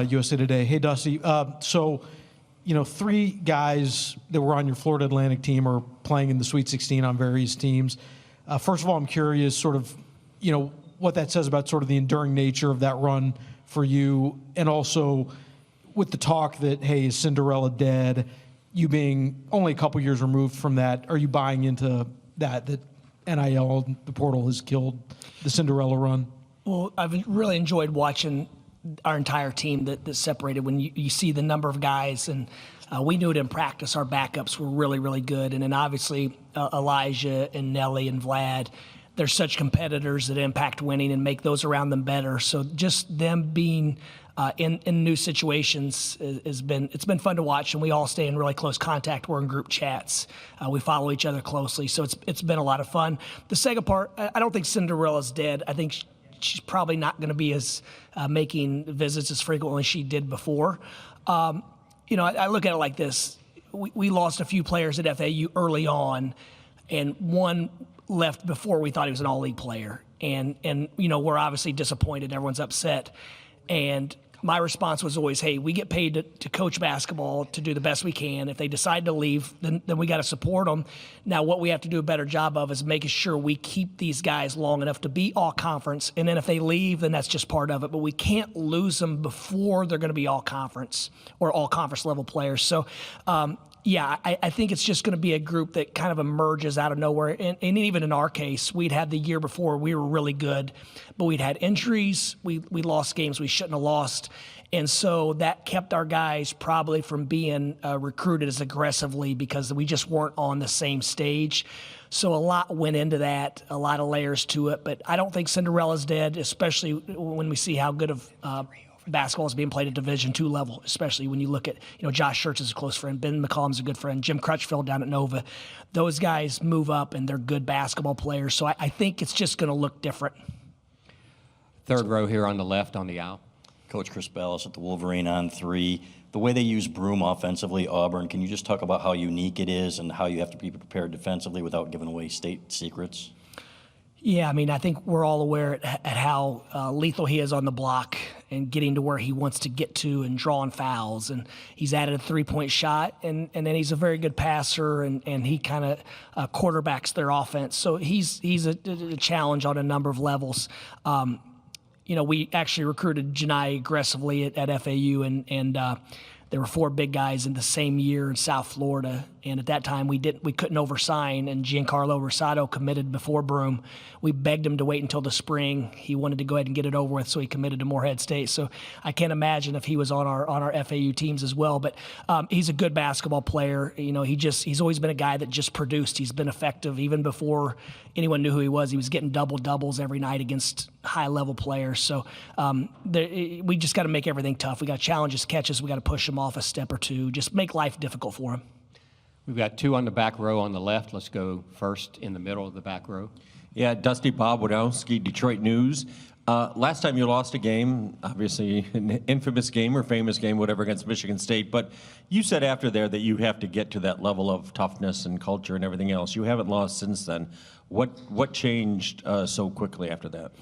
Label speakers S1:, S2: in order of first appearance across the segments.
S1: USA Today. Hey, Dusty. Three guys that were on your Florida Atlantic team are playing in the Sweet 16 on various teams. First of all, I'm curious what that says about sort of the enduring nature of that run for you, and also with the talk that, hey, is Cinderella dead? You being only a couple years removed from that, are you buying into that NIL, the portal, has killed the Cinderella run?
S2: Well, I've really enjoyed watching our entire team that separated. When you see the number of guys, and we knew it in practice, our backups were really, really good. And then obviously Elijah and Nelly and Vlad, they're such competitors that impact winning and make those around them better. So just them being in new situations it's been fun to watch, and we all stay in really close contact. We're in group chats. We follow each other closely, so it's been a lot of fun. The second part, I don't think Cinderella's dead. I think she's probably not going to be as making visits as frequently as she did before. I look at it like this. We lost a few players at FAU early on, and one left before we thought he was an all-league player. And we're obviously disappointed. Everyone's upset. And my response was always, hey, we get paid to coach basketball, to do the best we can. If they decide to leave, then we got to support them. Now, what we have to do a better job of is making sure we keep these guys long enough to be all-conference. And then if they leave, then that's just part of it. But we can't lose them before they're going to be all-conference or all-conference level players. So, I think it's just going to be a group that kind of emerges out of nowhere. And even in our case, we'd had the year before, we were really good, but we'd had injuries. We lost games we shouldn't have lost. And so that kept our guys probably from being recruited as aggressively because we just weren't on the same stage. So a lot went into that, a lot of layers to it. But I don't think Cinderella's dead, especially when we see how good of basketball is being played at Division II level, especially when you look at, Josh Schertz is a close friend, Ben McCollum's a good friend, Jim Crutchfield down at Nova. Those guys move up and they're good basketball players. So I think it's just going to look different.
S3: Third row here on the left on the aisle.
S4: Coach Chris Ballas at the Wolverine on three. The way they use Broome offensively, Auburn, can you just talk about how unique it is and how you have to be prepared defensively without giving away state secrets?
S2: Yeah, I think we're all aware at how lethal he is on the block and getting to where he wants to get to and drawing fouls. And he's added a three-point shot, and then he's a very good passer, and he kind of quarterbacks their offense. So he's a challenge on a number of levels. We actually recruited Janai aggressively at FAU, and there were four big guys in the same year in South Florida, and at that time we couldn't oversign, and Giancarlo Rosado committed before Broome. We begged him to wait until the spring. He wanted to go ahead and get it over with, so he committed to Morehead State. So I can't imagine if he was on our FAU teams as well. But he's a good basketball player. He's always been a guy that just produced. He's been effective even before anyone knew who he was. He was getting double-doubles every night against high-level players. So we just got to make everything tough. We got to challenge his catches. We got to push him off a step or two. Just make life difficult for him.
S3: We've got two on the back row on the left. Let's go first in the middle of the back row.
S5: Yeah, Dusty, Bob Wadowski, Detroit News. Last time you lost a game, obviously an infamous game or famous game, whatever, against Michigan State, but you said after there that you have to get to that level of toughness and culture and everything else. You haven't lost since then. What changed so quickly after that?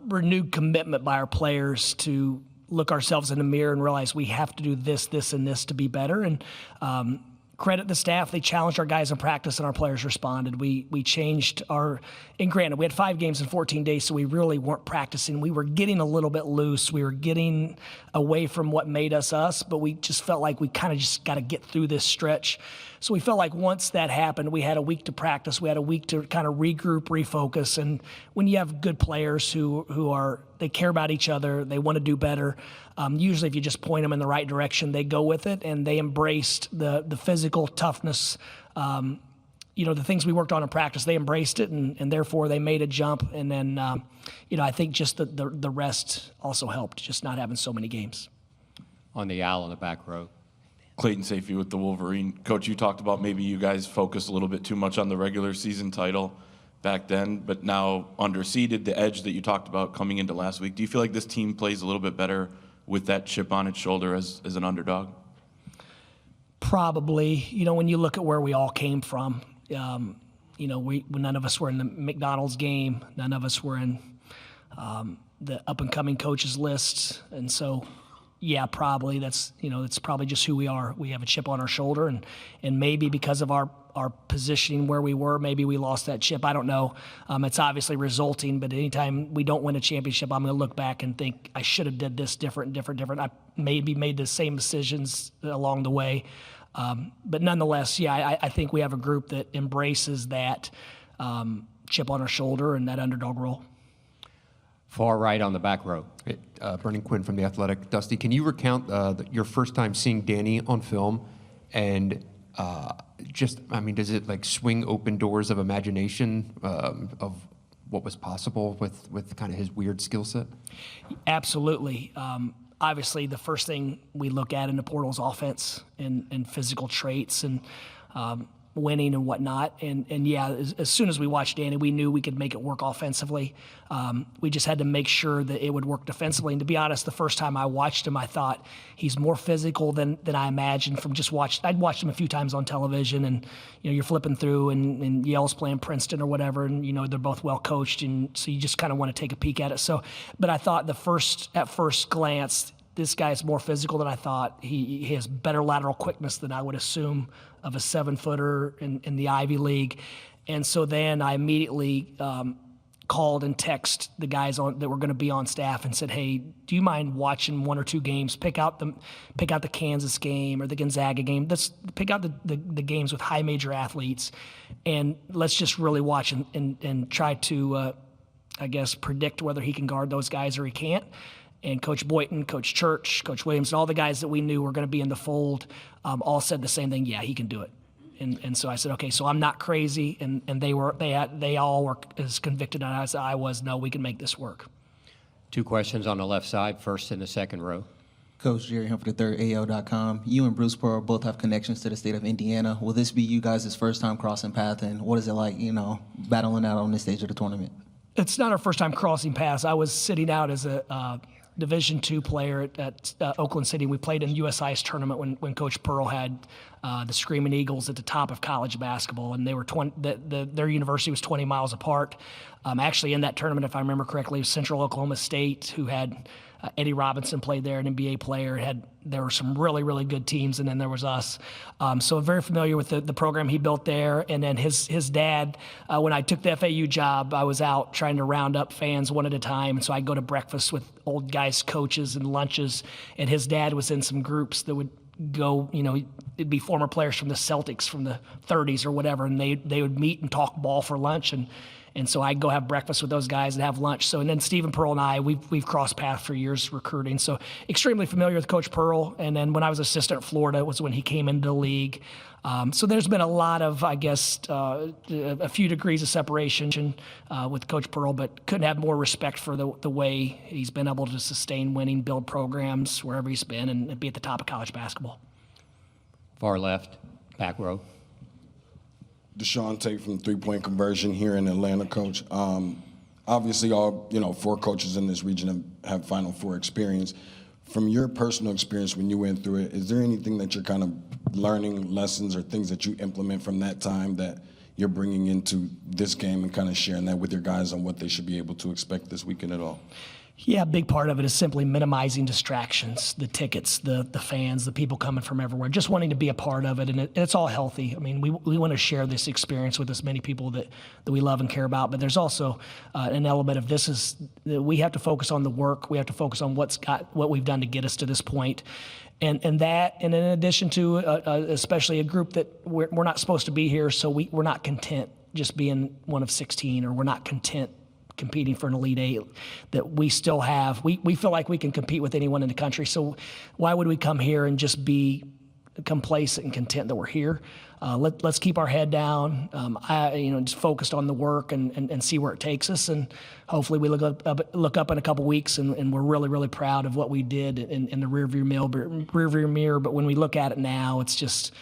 S2: Renewed commitment by our players to look ourselves in the mirror and realize we have to do this, this, and this to be better. And credit the staff. They challenged our guys in practice, and our players responded. We changed and granted, we had 5 games in 14 days, so we really weren't practicing. We were getting a little bit loose. We were getting away from what made us us, but we just felt like we kind of just got to get through this stretch. So we felt like once that happened, we had a week to practice. We had a week to kind of regroup, refocus. And when you have good players they care about each other, they want to do better, usually if you just point them in the right direction, they go with it, and they embraced the physical toughness. The things we worked on in practice, they embraced it, and therefore they made a jump. And then, I think just the rest also helped, just not having so many games.
S3: On the aisle on the back row.
S6: Clayton Sayfie with the Wolverine. Coach, you talked about maybe you guys focused a little bit too much on the regular season title back then, but now underseeded, the edge that you talked about coming into last week. Do you feel like this team plays a little bit better with that chip on its shoulder as an underdog?
S2: Probably. When you look at where we all came from, none of us were in the McDonald's game. None of us were in the up-and-coming coaches list. And so, yeah, probably that's probably just who we are. We have a chip on our shoulder, and maybe because of our positioning where we were, maybe we lost that chip. I don't know. It's obviously resulting, but anytime we don't win a championship, I'm going to look back and think I should have did this different. I maybe made the same decisions along the way. But nonetheless, yeah, I think we have a group that embraces that chip on our shoulder and that underdog role.
S3: Far right on the back row.
S7: Brennan Quinn from The Athletic. Dusty, can you recount your first time seeing Danny on film? And does it like swing open doors of imagination of what was possible with kind of his weird skill set?
S2: Absolutely. Obviously, the first thing we look at in the portal is offense and physical traits and winning and whatnot. And yeah, as soon as we watched Danny, we knew we could make it work offensively. We just had to make sure that it would work defensively. And to be honest, the first time I watched him, I thought he's more physical than I imagined from just I'd watched him a few times on television, and you're flipping through and Yale's playing Princeton or whatever, and they're both well coached, and so you just kind of want to take a peek at it. So, but I thought at first glance, this guy's more physical than I thought. He has better lateral quickness than I would assume of a 7-footer in the Ivy League. And so then I immediately called and texted the guys that were going to be on staff and said, hey, do you mind watching one or two games? Pick out the Kansas game or the Gonzaga game. Let's pick out the games with high major athletes, and let's just really watch and try to, predict whether he can guard those guys or he can't. And Coach Boynton, Coach Church, Coach Williams, and all the guys that we knew were going to be in the fold all said the same thing. Yeah, he can do it. And so I said, okay, so I'm not crazy, and they all were as convicted as I was. No, we can make this work.
S3: Two questions on the left side, first and the second row.
S8: Coach Jerry Humphrey III, AL.com. You and Bruce Pearl both have connections to the state of Indiana. Will this be you guys' first time crossing paths, and what is it like, battling out on this stage of the tournament?
S2: It's not our first time crossing paths. I was sitting out as a Division II player at Oakland City. We played in USI's tournament when Coach Pearl had the Screaming Eagles at the top of college basketball, and they were their university was 20 miles apart. Actually, in that tournament, if I remember correctly, it was Central Oklahoma State, who had Eddie Robinson played there, an NBA player. There were some really, really good teams, and then there was us. So very familiar with the program he built there. And then his dad, when I took the FAU job, I was out trying to round up fans one at a time. And so I'd go to breakfast with old guys, coaches, and lunches. And his dad was in some groups that would go, it'd be former players from the Celtics from the 30s or whatever, and they would meet and talk ball for lunch. And so I'd go have breakfast with those guys and have lunch. So, and then Stephen Pearl and I, we've crossed paths for years recruiting. So extremely familiar with Coach Pearl. And then when I was assistant at Florida was when he came into the league. So there's been a lot of, a few degrees of separation with Coach Pearl, but couldn't have more respect for the way he's been able to sustain winning, build programs wherever he's been, and be at the top of college basketball.
S3: Far left, back row.
S9: Deshaun Tate from Three-Point Conversion here in Atlanta, Coach. Obviously, all 4 coaches in this region have Final Four experience. From your personal experience when you went through it, is there anything that you're kind of learning, lessons or things that you implement from that time that you're bringing into this game and kind of sharing that with your guys on what they should be able to expect this weekend at all?
S2: Yeah, a big part of it is simply minimizing distractions, the tickets, the fans, the people coming from everywhere, just wanting to be a part of it. And it's all healthy. I mean, we want to share this experience with as many people that we love and care about. But there's also an element of this is that we have to focus on the work. We have to focus on what we've done to get us to this point. And in addition to especially a group that we're not supposed to be here, so we're not content just being one of 16, or we're not content competing for an Elite Eight, that we still have. We feel like we can compete with anyone in the country. So why would we come here and just be complacent and content that we're here? Let's keep our head down, just focused on the work and see where it takes us. And hopefully we look up in a couple weeks and we're really, really proud of what we did in the rearview mirror. But when we look at it now, it's just,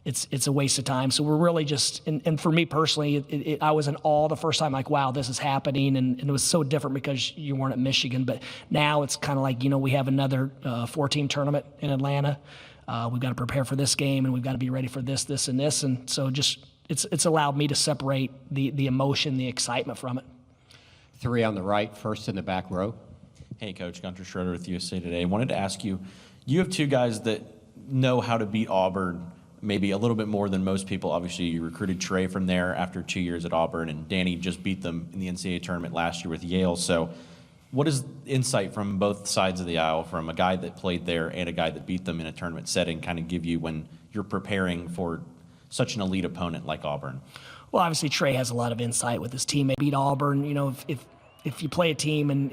S2: it's a waste of time. So we're really just, and for me personally, I was in awe the first time, like, wow, this is happening. And it was so different because you weren't at Michigan. But now it's kind of like, we have another 4-team tournament in Atlanta. We've got to prepare for this game, and we've got to be ready for this, and this. And so just, it's allowed me to separate the emotion, the excitement from it.
S3: 3 on the right, first in the back row.
S10: Hey, Coach. Gunter Schroeder with USA Today. I wanted to ask you, you have two guys that know how to beat Auburn maybe a little bit more than most people. Obviously, you recruited Trey from there after 2 years at Auburn, and Danny just beat them in the NCAA tournament last year with Yale. So what is insight from both sides of the aisle, from a guy that played there and a guy that beat them in a tournament setting, kind of give you when you're preparing for such an elite opponent like Auburn?
S2: Well, obviously Trey has a lot of insight with his teammate. Beat Auburn, if you play a team and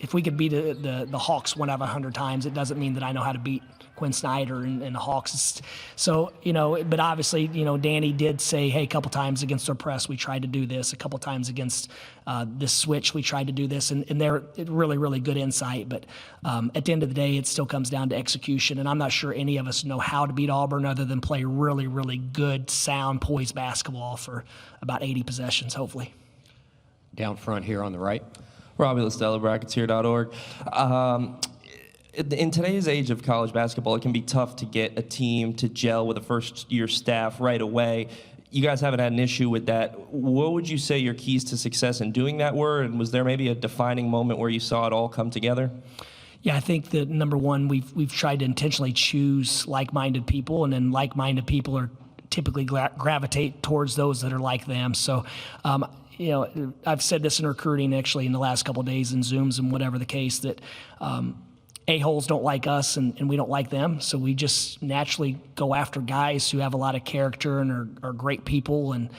S2: if we could beat the Hawks 1 out of 100 times, it doesn't mean that I know how to beat Quinn Snyder and the Hawks. So, but obviously, Danny did say, hey, a couple times against our press, we tried to do this. A couple times against this switch, we tried to do this. And they're really, really good insight. But at the end of the day, it still comes down to execution. And I'm not sure any of us know how to beat Auburn other than play really, really good, sound, poised basketball for about 80 possessions, hopefully.
S3: Down front here on the right.
S11: Robbie LaStella, bracketshere.org. In today's age of college basketball, it can be tough to get a team to gel with a first-year staff right away. You guys haven't had an issue with that. What would you say your keys to success in doing that were, and was there maybe a defining moment where you saw it all come together?
S2: Yeah, I think that number one, we've tried to intentionally choose like-minded people, and then like-minded people are typically gravitate towards those that are like them. So, I've said this in recruiting actually in the last couple of days in Zooms and whatever the case, that a-holes don't like us and we don't like them. So we just naturally go after guys who have a lot of character and are great people, and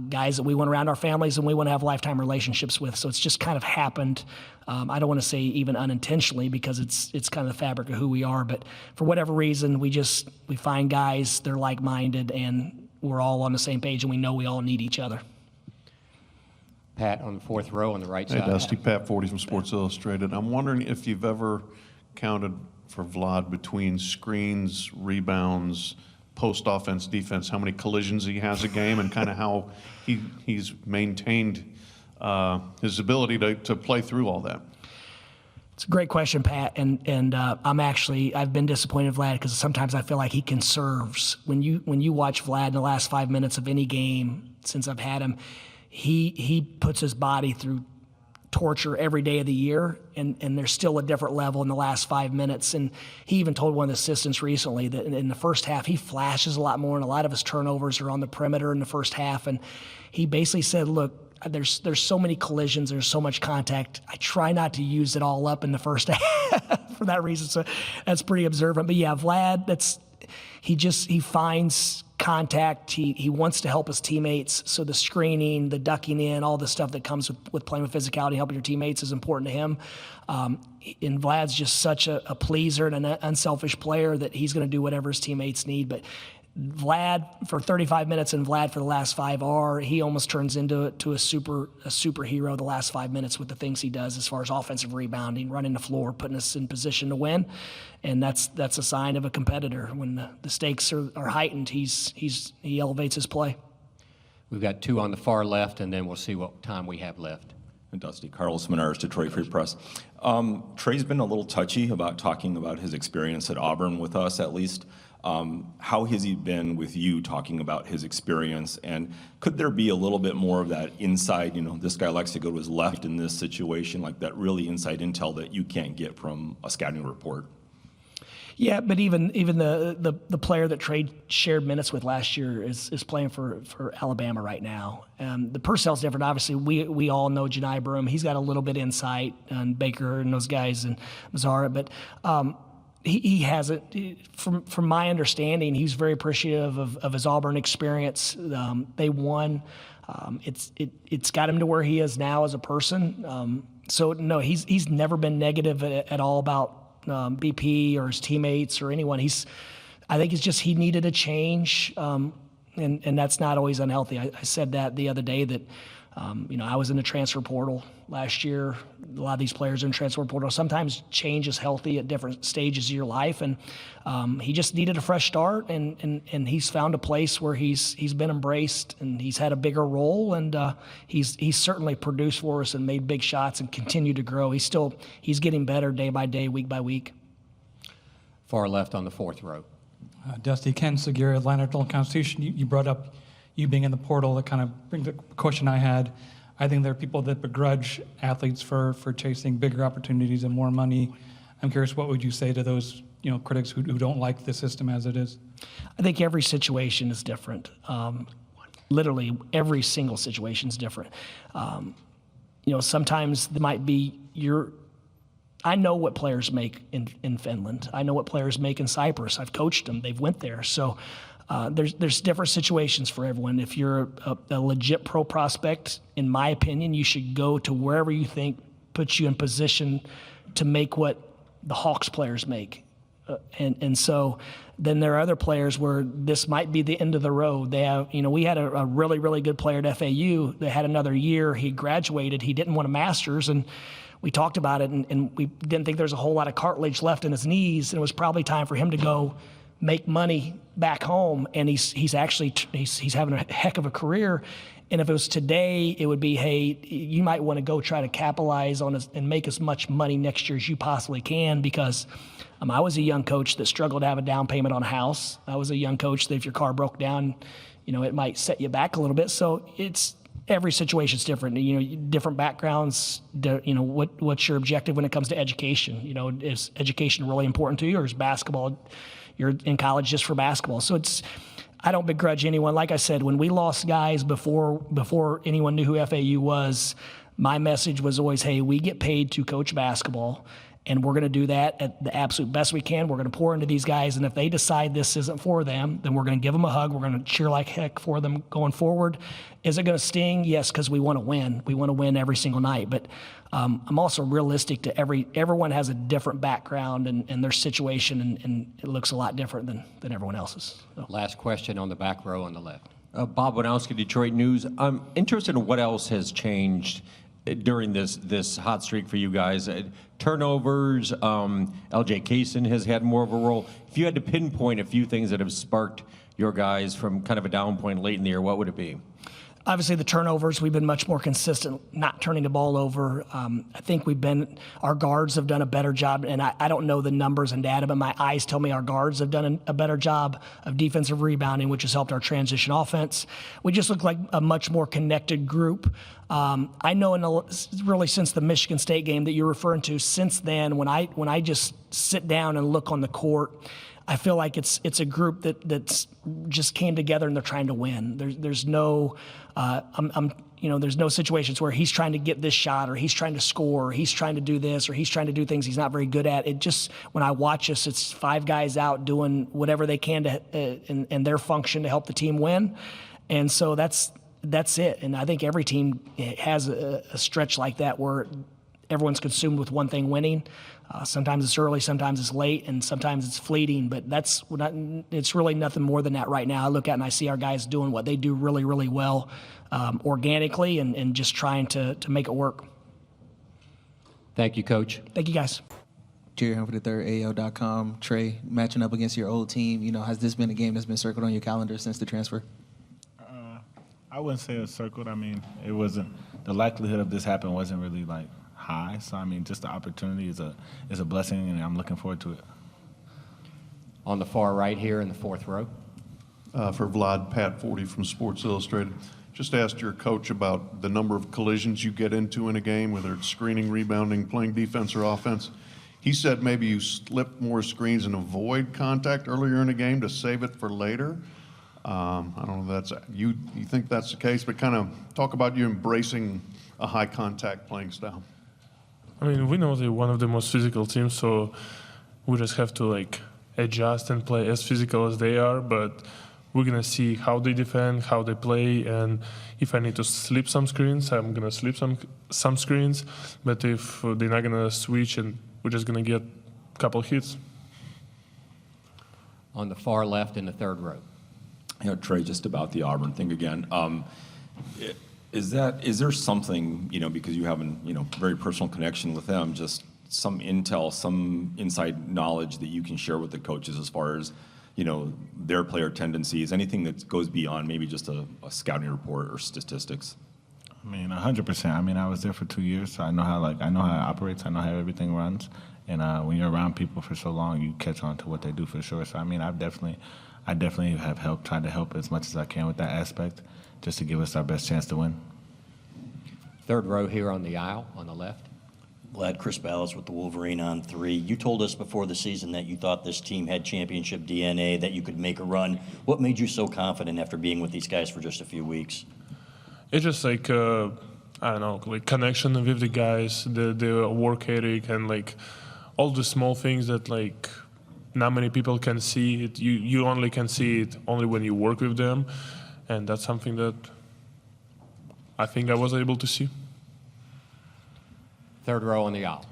S2: guys that we want around our families and we want to have lifetime relationships with. So it's just kind of happened. I don't want to say even unintentionally, because it's kind of the fabric of who we are. But for whatever reason, we find guys, they're like-minded, and we're all on the same page, and we know we all need each other.
S3: Pat on the fourth row on the right
S12: Hey,
S3: side.
S12: Dusty, Pat Forty from Sports Illustrated. I'm wondering if you've ever counted for Vlad between screens, rebounds, post offense, defense, how many collisions he has a game, and kind of how he's maintained his ability to play through all that.
S2: It's a great question, Pat, and I've been disappointed in Vlad because sometimes I feel like he conserves. When you watch Vlad in the last 5 minutes of any game since I've had him, he puts his body through torture every day of the year, and there's still a different level in the last 5 minutes. And he even told one of the assistants recently that in the first half he flashes a lot more, and a lot of his turnovers are on the perimeter in the first half. And he basically said, look, there's so many collisions, there's so much contact, I try not to use it all up in the first half for that reason. So that's pretty observant. But yeah, Vlad, he finds contact. He wants to help his teammates. So the screening, the ducking in, all the stuff that comes with playing with physicality, helping your teammates is important to him. And Vlad's just such a pleaser and an unselfish player that he's going to do whatever his teammates need. But Vlad for 35 minutes and Vlad for the last 5 he almost turns into a superhero the last 5 minutes with the things he does as far as offensive rebounding, running the floor, putting us in position to win. And that's a sign of a competitor. When the stakes are heightened, he elevates his play.
S3: We've got two on the far left, and then we'll see what time we have left.
S13: And Dusty, Carlos Menars, Detroit Free Press. Trey's been a little touchy about talking about his experience at Auburn with us, at least. How has he been with you talking about his experience? And could there be a little bit more of that inside, this guy likes to go to his left in this situation, like that really inside intel that you can't get from a scouting report?
S2: Yeah, but even the player that Trey shared minutes with last year is playing for Alabama right now. The personnel's different. Obviously, we all know Janai Broome. He's got a little bit of insight on Baker and those guys and Mazzara, but he hasn't. From my understanding, he's very appreciative of his Auburn experience. They won. It's got him to where he is now as a person. So no, he's never been negative at all about BP or his teammates or anyone. I think it's just he needed a change, and that's not always unhealthy. I said that the other day that I was in the transfer portal last year. A lot of these players are in transfer portal. Sometimes change is healthy at different stages of your life, and he just needed a fresh start, and he's found a place where he's been embraced, and he's had a bigger role, and he's certainly produced for us and made big shots and continued to grow. He's getting better day by day, week by week.
S3: Far left on the fourth row.
S14: Dusty, Ken Segura, Atlanta Journal-Constitution. You brought up you being in the portal. That kind of brings a question I had. I think there are people that begrudge athletes for chasing bigger opportunities and more money. I'm curious, what would you say to those critics who don't like the system as it is?
S2: I think every situation is different. Literally, every single situation is different. Sometimes there might be I know what players make in Finland. I know what players make in Cyprus. I've coached them. They've went there. So there's different situations for everyone. If you're a legit pro prospect, in my opinion, you should go to wherever you think puts you in position to make what the Hawks players make. And so then there are other players where this might be the end of the road. They have, we had a really, really good player at FAU that had another year. He graduated. He didn't want a master's, and we talked about it, and we didn't think there was a whole lot of cartilage left in his knees, and it was probably time for him to go make money back home. And he's having a heck of a career. And if it was today, it would be, hey, you might want to go try to capitalize on and make as much money next year as you possibly can, because I was a young coach that struggled to have a down payment on a house. I was a young coach that if your car broke down, it might set you back a little bit. So every situation's different. Different backgrounds. What's your objective when it comes to education? Is education really important to you, or is basketball? You're in college just for basketball. So I don't begrudge anyone. Like I said, when we lost guys before anyone knew who FAU was, my message was always, hey, we get paid to coach basketball, and we're going to do that at the absolute best we can. We're going to pour into these guys, and if they decide this isn't for them, then we're going to give them a hug. We're going to cheer like heck for them going forward. Is it going to sting? Yes, because we want to win. We want to win every single night. But I'm also realistic to everyone has a different background and their situation, and it looks a lot different than everyone else's. So.
S3: Last question on the back row on the left.
S5: Bob Wadowski, Detroit News. I'm interested in what else has changed during this hot streak for you guys. Turnovers, LJ Kaysen has had more of a role. If you had to pinpoint a few things that have sparked your guys from kind of a down point late in the year, what would it be?
S2: Obviously, the turnovers, we've been much more consistent, not turning the ball over. I think our guards have done a better job, and I don't know the numbers and data, but my eyes tell me our guards have done a better job of defensive rebounding, which has helped our transition offense. We just look like a much more connected group. I know really since the Michigan State game that you're referring to, since then, when I just sit down and look on the court, I feel like it's a group that's just came together and they're trying to win. There's no there's no situations where he's trying to get this shot or he's trying to score or he's trying to do this or he's trying to do things he's not very good at. It just, when I watch us, it's five guys out doing whatever they can to in their function to help the team win. And so that's it. And I think every team has a stretch like that where everyone's consumed with one thing, winning. Sometimes it's early, sometimes it's late, and sometimes it's fleeting. But it's really nothing more than that right now. I look at it and I see our guys doing what they do really, really well, organically, and just trying to make it work.
S3: Thank you, Coach.
S2: Thank you, guys.
S8: Jerry Humphrey III, AL.com. Trey, matching up against your old team, has this been a game that's been circled on your calendar since the transfer?
S15: I wouldn't say it was circled. It wasn't, the likelihood of this happening wasn't really high. So just the opportunity is a blessing, and I'm looking forward to it.
S3: On the far right here in the fourth row.
S12: For Vlad, Pat Forty from Sports Illustrated. Just asked your coach about the number of collisions you get into in a game, whether it's screening, rebounding, playing defense or offense. He said maybe you slip more screens and avoid contact earlier in a game to save it for later. I don't know if that's you think that's the case, but kind of talk about you embracing a high contact playing style.
S16: We know they're one of the most physical teams, so we just have to adjust and play as physical as they are, but we're gonna see how they defend, how they play, and if I need to slip some screens, I'm gonna slip some screens, but if they're not gonna switch, and we're just gonna get a couple hits.
S3: On the far left in the third row.
S13: Trey, just about the Auburn thing again. Is there something, because you have a very personal connection with them, just some intel, some inside knowledge that you can share with the coaches as far as, their player tendencies, anything that goes beyond maybe just a scouting report or statistics?
S15: 100%. I was there for 2 years, so I know how it operates. I know how everything runs. And when you're around people for so long, you catch on to what they do for sure. So I definitely have tried to help as much as I can with that aspect, just to give us our best chance to win.
S3: Third row here on the aisle on the left.
S4: Vlad, Chris Ballas with the Wolverine on 3. You told us before the season that you thought this team had championship DNA, that you could make a run. What made you so confident after being with these guys for just a few weeks?
S16: It's just like I don't know, like connection with the guys, the work ethic, and like all the small things that like not many people can see. It you only can see it only when you work with them, and that's something that I think I was able to see.
S3: Third row on the aisle.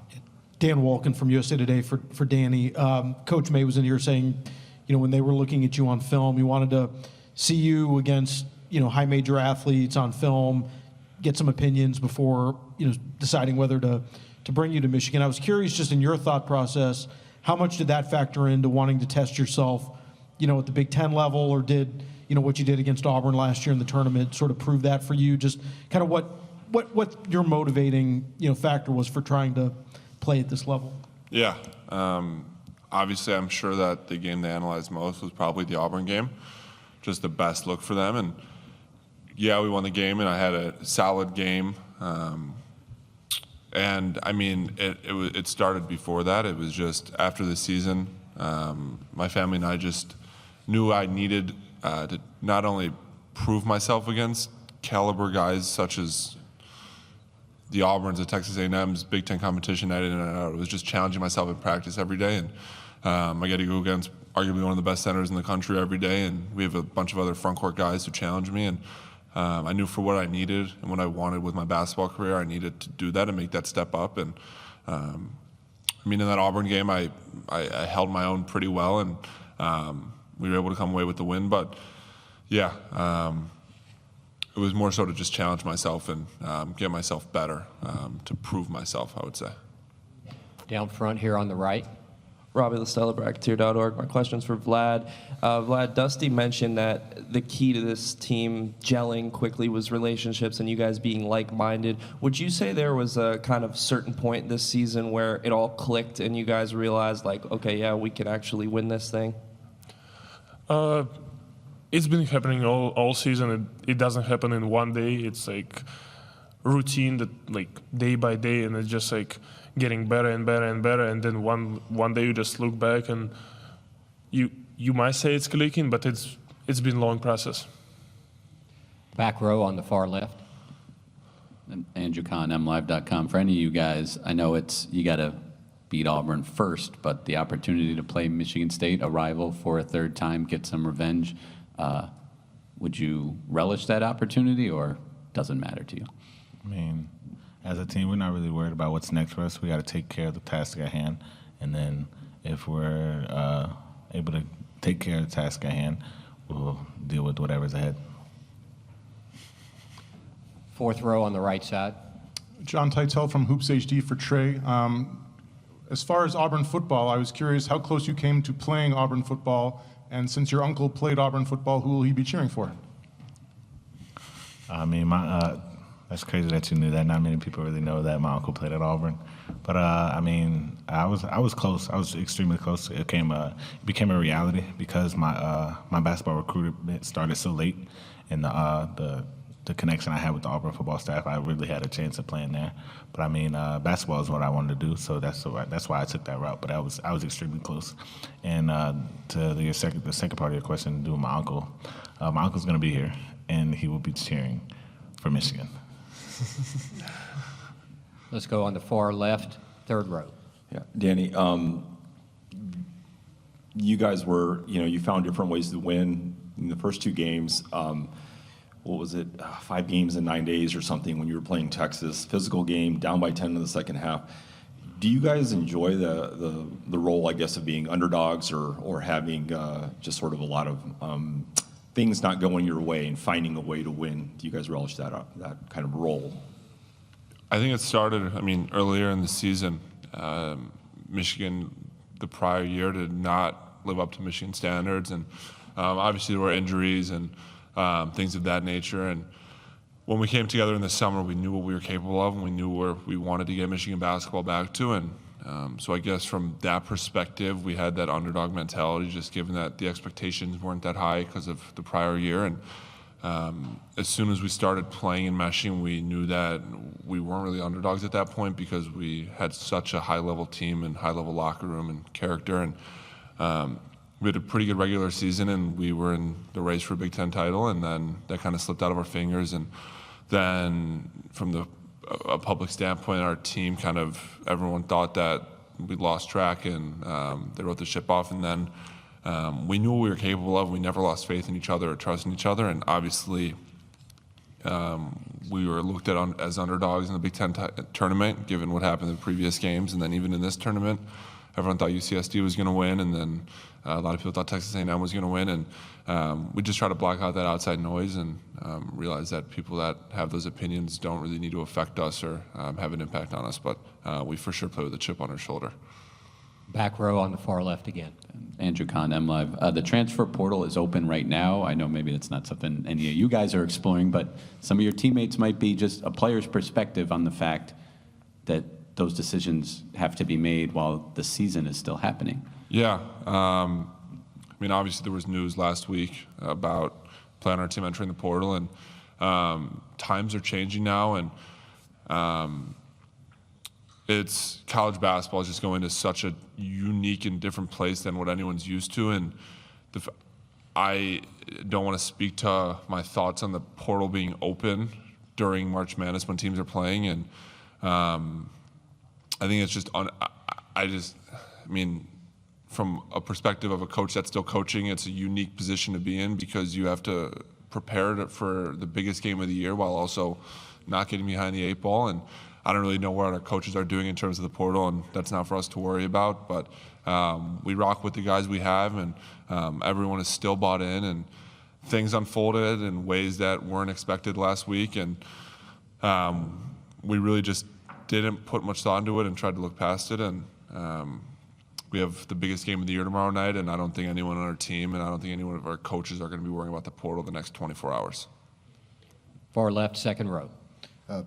S1: Dan Walken from USA Today for Danny. Coach May was in here saying, when they were looking at you on film, he wanted to see you against, high major athletes on film, get some opinions before, deciding whether to bring you to Michigan. I was curious, just in your thought process, how much did that factor into wanting to test yourself, at the Big Ten level, or did, what you did against Auburn last year in the tournament sort of prove that for you? Just kind of what your motivating, factor was for trying to play at this level?
S17: Yeah. Obviously, I'm sure that the game they analyzed most was probably the Auburn game, just the best look for them. And yeah, we won the game, and I had a solid game. And I mean, it started before that. It was just after the season. My family and I just knew I needed to not only prove myself against caliber guys such as the Auburns, the Texas A&M's, Big Ten competition night in and out. It was just challenging myself in practice every day, and I get to go against arguably one of the best centers in the country every day, and we have a bunch of other front court guys who challenge me, and I knew for what I needed and what I wanted with my basketball career, I needed to do that and make that step up. And in that Auburn game, I held my own pretty well, and we were able to come away with the win. But yeah. It was more so to just challenge myself and get myself better, to prove myself, I would say.
S3: Down front here on the right.
S11: Robbie LaStella, Bracketeer.org. My question's for Vlad. Vlad, Dusty mentioned that the key to this team gelling quickly was relationships and you guys being like-minded. Would you say there was a kind of certain point this season where it all clicked and you guys realized, like, okay, yeah, we can actually win this thing?
S16: It's been happening all season. It doesn't happen in one day. It's like routine that like day by day, and it's just like getting better and better and better. And then one day you just look back and you might say it's clicking, but it's been a long process.
S3: Back row on the far left.
S18: Andrew Kahn, MLive.com. For any of you guys, I know you got to beat Auburn first, but the opportunity to play Michigan State, a rival, for a third time, get some revenge. Would you relish that opportunity, or doesn't matter to you?
S15: I mean, as a team, we're not really worried about what's next for us. We got to take care of the task at hand, and then if we're able to take care of the task at hand, we'll deal with whatever's ahead.
S3: Fourth row on the right side.
S19: John Teitel from Hoops HD for Trey. As far as Auburn football, I was curious how close you came to playing Auburn football, and since your uncle played Auburn football, who will he be cheering for?
S15: I mean, that's crazy that you knew that. Not many people really know that my uncle played at Auburn. But I mean, I was close. I was extremely close. It became a reality because my basketball recruitment started so late, and the connection I had with the Auburn football staff, I really had a chance of playing there. But I mean, basketball is what I wanted to do, so that's why I took that route. But I was extremely close. And to the second part of your question, do with my uncle, my uncle's going to be here, and he will be cheering for Michigan.
S3: Let's go on the far left, third row.
S13: Yeah, Danny, you guys were, you found different ways to win in the first two games. What was it, 5 games in 9 days or something when you were playing Texas, physical game, down by 10 in the second half. Do you guys enjoy the role, I guess, of being underdogs or having just sort of a lot of things not going your way and finding a way to win? Do you guys relish that kind of role?
S17: I think it started, earlier in the season. Michigan, the prior year, did not live up to Michigan standards. And obviously there were injuries and things of that nature. And when we came together in the summer, we knew what we were capable of, and we knew where we wanted to get Michigan basketball back to. And so I guess from that perspective, we had that underdog mentality, just given that the expectations weren't that high because of the prior year. And as soon as we started playing and meshing, we knew that we weren't really underdogs at that point because we had such a high-level team and high-level locker room and character. And we had a pretty good regular season, and we were in the race for a Big Ten title, and then that kind of slipped out of our fingers. And then from a public standpoint, our team everyone thought that we'd lost track, and they wrote the ship off. And then we knew what we were capable of. We never lost faith in each other or trust in each other. And obviously, we were looked at as underdogs in the Big Ten tournament, given what happened in the previous games. And then even in this tournament, everyone thought UCSD was going to win, and then a lot of people thought Texas A&M was going to win. And we just try to block out that outside noise and realize that people that have those opinions don't really need to affect us or have an impact on us. But we for sure play with a chip on our shoulder.
S3: Back row on the far left again.
S18: Andrew Kahn, MLive. The transfer portal is open right now. I know maybe that's not something any of you guys are exploring, but some of your teammates might be just a player's perspective on the fact that those decisions have to be made while the season is still happening.
S17: Yeah. I mean, obviously there was news last week about a player on our team entering the portal, and times are changing now, and it's college basketball is just going to such a unique and different place than what anyone's used to. And I don't want to speak to my thoughts on the portal being open during March Madness when teams are playing. And I think it's just, I mean, from a perspective of a coach that's still coaching, it's a unique position to be in because you have to prepare for the biggest game of the year while also not getting behind the 8 ball. And I don't really know what our coaches are doing in terms of the portal, and that's not for us to worry about. But we rock with the guys we have, and everyone is still bought in, and things unfolded in ways that weren't expected last week. And we really just didn't put much thought into it and tried to look past it. And we have the biggest game of the year tomorrow night, and I don't think anyone on our team and I don't think any one of our coaches are going to be worrying about the portal the next 24 hours.
S3: Far left, second row.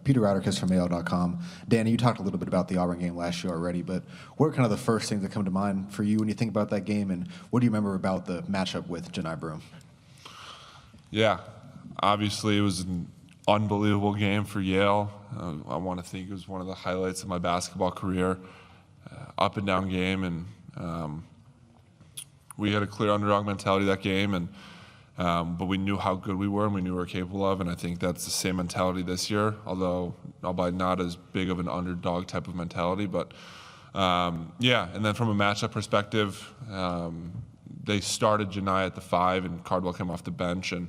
S20: Peter Rauderkus from AL.com. Danny, you talked a little bit about the Auburn game last year already, but what are kind of the first things that come to mind for you when you think about that game, and what do you remember about the matchup with Janai Broome?
S17: Yeah, obviously it was an unbelievable game for Yale. I want to think it was one of the highlights of my basketball career. Up and down game, and we had a clear underdog mentality that game, and but we knew how good we were and we knew we were capable of, and I think that's the same mentality this year, although albeit not as big of an underdog type of mentality. But yeah, and then from a matchup perspective, they started Janai at the 5 and Cardwell came off the bench, and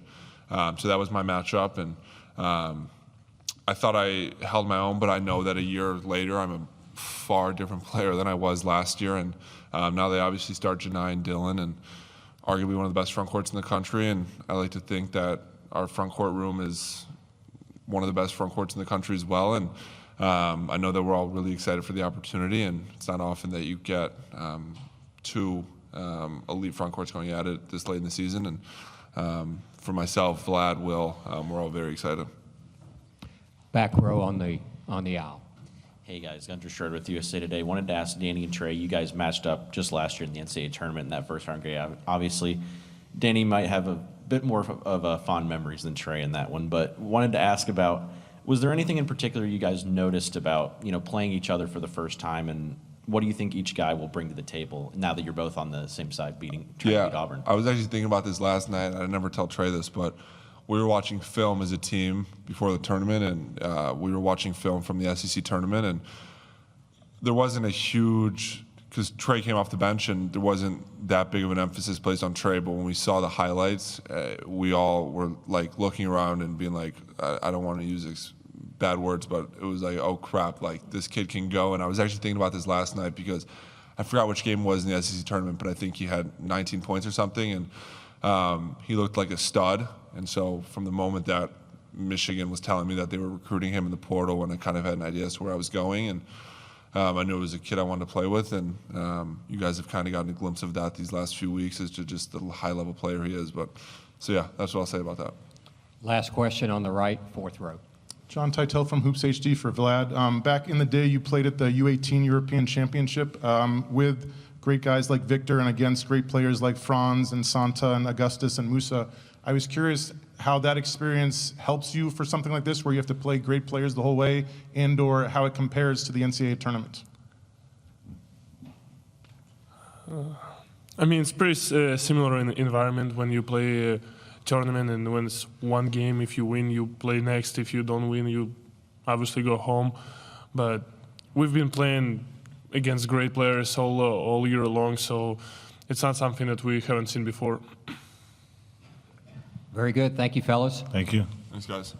S17: so that was my matchup, and I thought I held my own, but I know that a year later I'm a far different player than I was last year, and now they obviously start Janai and Dylan, and arguably one of the best front courts in the country, and I like to think that our front court room is one of the best front courts in the country as well, and I know that we're all really excited for the opportunity, and it's not often that you get two elite front courts going at it this late in the season, and for myself, Vlad, Will, we're all very excited.
S3: Back row on the aisle.
S10: Hey guys, Gunter Schroeder with USA Today. Wanted to ask Danny and Trey, you guys matched up just last year in the NCAA tournament in that first round game. Obviously, Danny might have a bit more of fond memories than Trey in that one, but wanted to ask about, was there anything in particular you guys noticed about, playing each other for the first time, and what do you think each guy will bring to the table now that you're both on the same side trying to beat Auburn?
S17: I was actually thinking about this last night. I never tell Trey this, but we were watching film as a team before the tournament, and we were watching film from the SEC tournament, and there wasn't a huge, because Trey came off the bench, and there wasn't that big of an emphasis placed on Trey, but when we saw the highlights, we all were like looking around and being like, I don't want to use bad words, but it was like, oh crap, like this kid can go. And I was actually thinking about this last night because I forgot which game it was in the SEC tournament, but I think he had 19 points or something, and he looked like a stud. And so from the moment that Michigan was telling me that they were recruiting him in the portal, when I kind of had an idea as to where I was going, and I knew it was a kid I wanted to play with, and you guys have kind of gotten a glimpse of that these last few weeks as to just the high-level player he is. But so yeah, that's what I'll say about that.
S3: Last question on the right, fourth row.
S19: John Titel from Hoops HD for Vlad. Back in the day, you played at the U18 European Championship with great guys like Victor and against great players like Franz and Santa and Augustus and Musa. I was curious how that experience helps you for something like this, where you have to play great players the whole way, and/or how it compares to the NCAA tournament.
S16: I mean, it's pretty similar in environment when you play a tournament, and when it's one game, if you win, you play next. If you don't win, you obviously go home. But we've been playing against great players all year long, so it's not something that we haven't seen before.
S3: Very good. Thank you, fellas.
S15: Thank you.
S17: Thanks, guys.